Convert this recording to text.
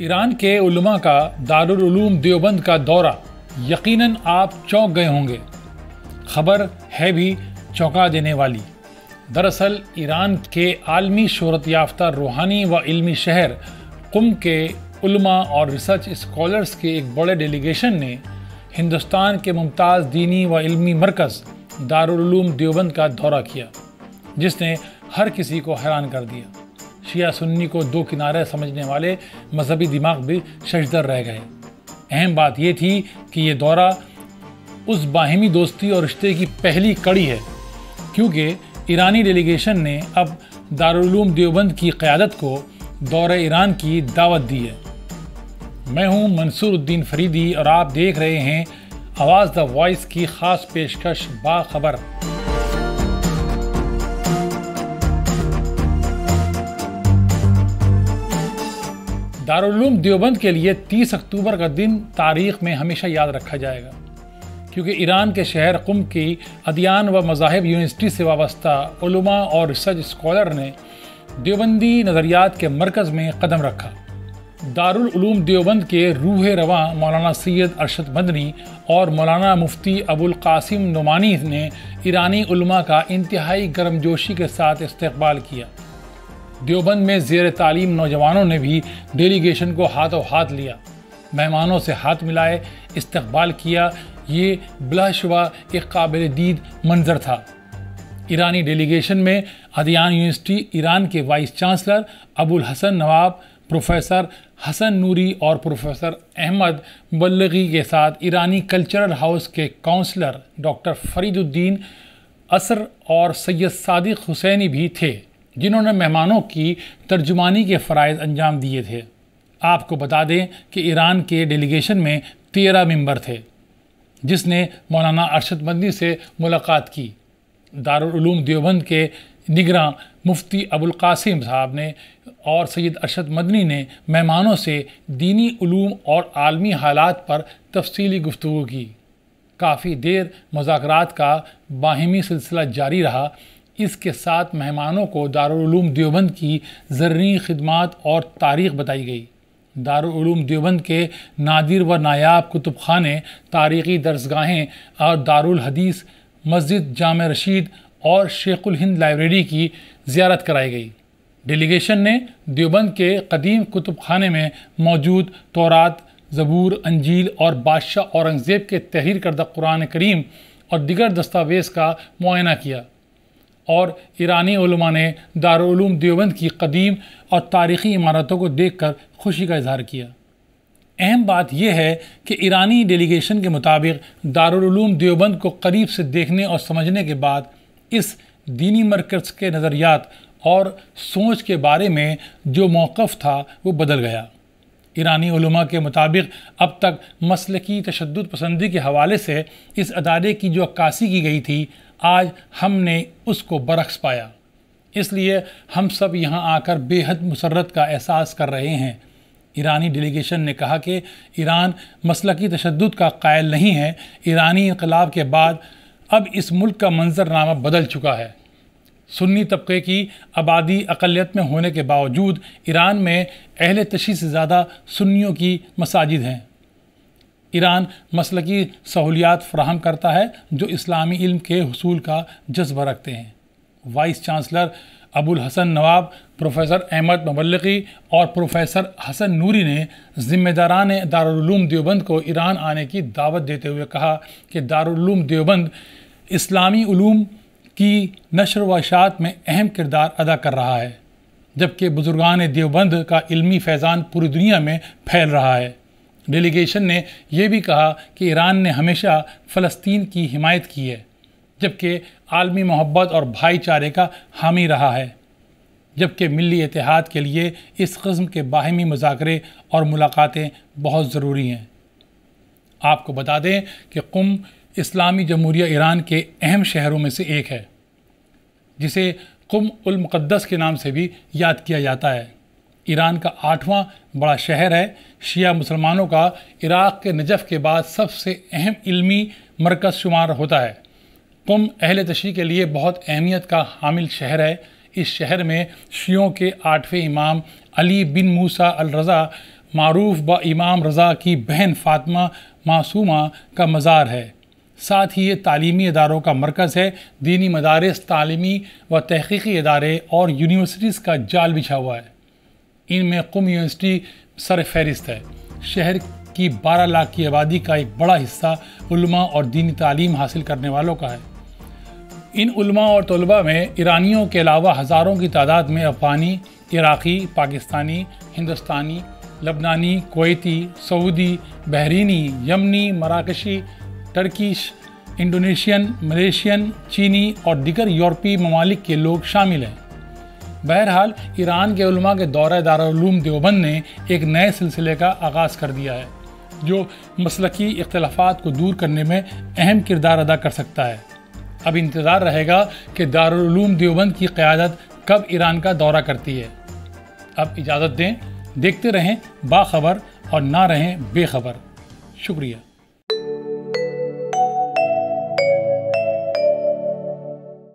Iran के उलमा का दारुल उलूम देवबंद का दौरा, यकीनन आप चौंक गए होंगे। खबर है भी चौंका देने वाली। दरअसल ईरान के आलमी शोहरत याफ्ता रूहानी व इल्मी शहर कुम के उलमा और रिसर्च स्कॉलर्स के एक बड़े डेलीगेशन ने हिंदुस्तान के मुमताज़ दीनी व इल्मी मरकज़ दारुल उलूम देवबंद का दौरा किया, जिसने हर किसी को हैरान कर दिया। शिया सुन्नी को दो किनारे समझने वाले मजहबी दिमाग भी शशदर रह गए। अहम बात यह थी कि ये दौरा उस बाहिमी दोस्ती और रिश्ते की पहली कड़ी है, क्योंकि ईरानी डेलीगेशन ने अब दारुल उलूम देवबंद की क़यादत को दौरे ईरान की दावत दी है। मैं हूं मंसूर उद्दीन फरीदी और आप देख रहे हैं आवाज़ द वॉइस की ख़ास पेशकश बाखबर। दारुल उलूम देवबंद के लिए 30 अक्टूबर का दिन तारीख़ में हमेशा याद रखा जाएगा, क्योंकि ईरान के शहर कुम की अदियान व मज़ाहिब यूनिवर्सिटी से वाबस्ता उलमा और रिसर्च स्कॉलर ने देवबंदी नज़रियात के मरकज़ में कदम रखा। दारुल उलूम देवबंद के रूह रवां मौलाना सैयद अरशद मदनी और मौलाना मुफ्ती अबुल कासिम नुमानी ने ईरानी उलमा का इंतहाई गर्मजोशी के साथ इस्तकबाल किया। देवबंद में ज़ेर तालीम नौजवानों ने भी डेलीगेशन को हाथों हाथ लिया, मेहमानों से हाथ मिलाए, इस्तकबाल किया। ये बिलाशुबा एक काबिल दीद मंजर था। ईरानी डेलीगेशन में अदियान यूनिवर्सिटी ईरान के वाइस चांसलर अबुल हसन नवाब, प्रोफेसर हसन नूरी और प्रोफेसर अहमद मुबल्लिगी के साथ ईरानी कल्चरल हाउस के काउंसलर डॉक्टर फरीदुद्दीन असर और सैयद सादिक हुसैनी भी थे, जिन्होंने मेहमानों की तर्जुमानी के फ़राइज़ अंजाम दिए थे। आपको बता दें कि ईरान के डेलीगेशन में 13 मेंबर थे, जिसने मौलाना अरशद मदनी से मुलाकात की। दारुल उलूम देवबंद के निगरां मुफ्ती अबुल कासिम साहब ने और सैयद अरशद मदनी ने मेहमानों से दीनी उलूम और आलमी हालात पर तफसीली गुफ्तगू की। काफ़ी देर मुज़ाकरात का बाहिमी सिलसिला जारी रहा। इसके साथ मेहमानों को दारुल उलूम देवबंद की ज़रूरी खिदमात और तारीख़ बताई गई। दारुल उलूम देवबंद के नादिर व नायाब कुतुब खाने, तारीख़ी दरसगाहें और दारुल हदीस, मस्जिद जामे रशीद और शेखुल हिंद लाइब्रेरी की ज़ियारत कराई गई। डेलीगेशन ने देवबंद के कदीम कुतुब खाने में मौजूद तौरात, ज़बूर, अंजील और बादशाह औरंगज़ेब के तहरीर करदा कुरान करीम और दिगर दस्तावेज़ का मुआयना किया और ईरानी उलमा ने दारुल उलूम देवबंद की कदीम और तारीख़ी इमारतों को देखकर खुशी का इजहार किया। अहम बात यह है कि ईरानी डेलीगेशन के मुताबिक दारुल उलूम देवबंद को करीब से देखने और समझने के बाद इस दीनी मरकज़ के नज़रियात और सोच के बारे में जो मौक़िफ़ था वो बदल गया। ईरानी उलमा के मुताबिक अब तक मसलकी तशद्दुद पसंदी के हवाले से इस अदारे की जो अक्कासी की गई थी, आज हमने उसको बरक्स पाया। इसलिए हम सब यहाँ आकर बेहद मुसर्रत का एहसास कर रहे हैं। ईरानी डेलीगेशन ने कहा कि ईरान मसलकी तशद्दुद का कायल नहीं है। ईरानी इनकलाब के बाद अब इस मुल्क का मंजरनामा बदल चुका है। सुन्नी तबके की आबादी अक़लियत में होने के बावजूद ईरान में अहले तशी से ज़्यादा सुन्नियों की मसाजिद हैं। ईरान मसलकी सहूलियात फ़राहम करता है जो इस्लामी इल्म के हुसूल का जज्बा रखते हैं। वाइस चांसलर अबुल हसन नवाब, प्रोफेसर अहमद मुबल्लिगी और प्रोफेसर हसन नूरी ने ज़िम्मेदारान दारुल उलूम देवबंद को ईरान आने की दावत देते हुए कहा कि दारुल उलूम देवबंद इस्लामी उलूम की नशर व इशाअत में अहम किरदार अदा कर रहा है, जबकि बुजुर्गान देवबंद का इल्मी फैज़ान पूरी दुनिया में फैल रहा है। डेलीगेशन ने यह भी कहा कि ईरान ने हमेशा फ़लस्तीन की हिमायत की है, जबकि आलमी मोहब्बत और भाईचारे का हामी रहा है, जबकि मिली इत्तेहाद के लिए इस किस्म के बाहिमी मुज़ाकरे और मुलाकातें बहुत ज़रूरी हैं। आपको बता दें कि कुम इस्लामी जमहूरिया ईरान के अहम शहरों में से एक है, जिसे कुम उल मुक़द्दस के नाम से भी याद किया जाता है। ईरान का 8वां बड़ा शहर है। शिया मुसलमानों का इराक़ के नजफ़ के बाद सबसे अहम इल्मी मरकज़ शुमार होता है। कुम अहले तशरीक़ के लिए बहुत अहमियत का हामिल शहर है। इस शहर में शियों के 8वें इमाम अली बिन मूसा अल रज़ा मारूफ व इमाम रज़ा की बहन फ़ातिमा मासूमा का मज़ार है। साथ ही ये तालीमी इदारों का मरकज़ है। दीनी मदारिस, तालीमी व तहक़ीक़ी इदारे और यूनिवर्सिटीज़ का जाल बिछा हुआ है। इनमें क़ुम यूनिवर्सिटी सर फ़हरिस्त है। शहर की 12 लाख की आबादी का एक बड़ा हिस्सा उलमा और दीनी तालीम हासिल करने वालों का है। इन उलमा और तलबा में ईरानियों के अलावा हज़ारों की तादाद में अफ़गानी, इराक़ी, पाकिस्तानी, हिंदुस्तानी, लबनानी, कुवैती, सऊदी, बहरीनी, यमनी, मराकशी, टर्किश, इंडोनेशियन, मलेशियन, चीनी और दीगर यूरोपीय ममालिक के लोग शामिल हैं। बहरहाल ईरान के उलमा के दौरा दारुल उलूम देवबंद ने एक नए सिलसिले का आगाज़ कर दिया है, जो मसलकी इख्तिलाफ़ात को दूर करने में अहम किरदार अदा कर सकता है। अब इंतज़ार रहेगा कि दारुल उलूम देवबंद की क़यादत कब ईरान का दौरा करती है। अब इजाज़त दें, देखते रहें बाखबर और ना रहें बेखबर। शुक्रिया।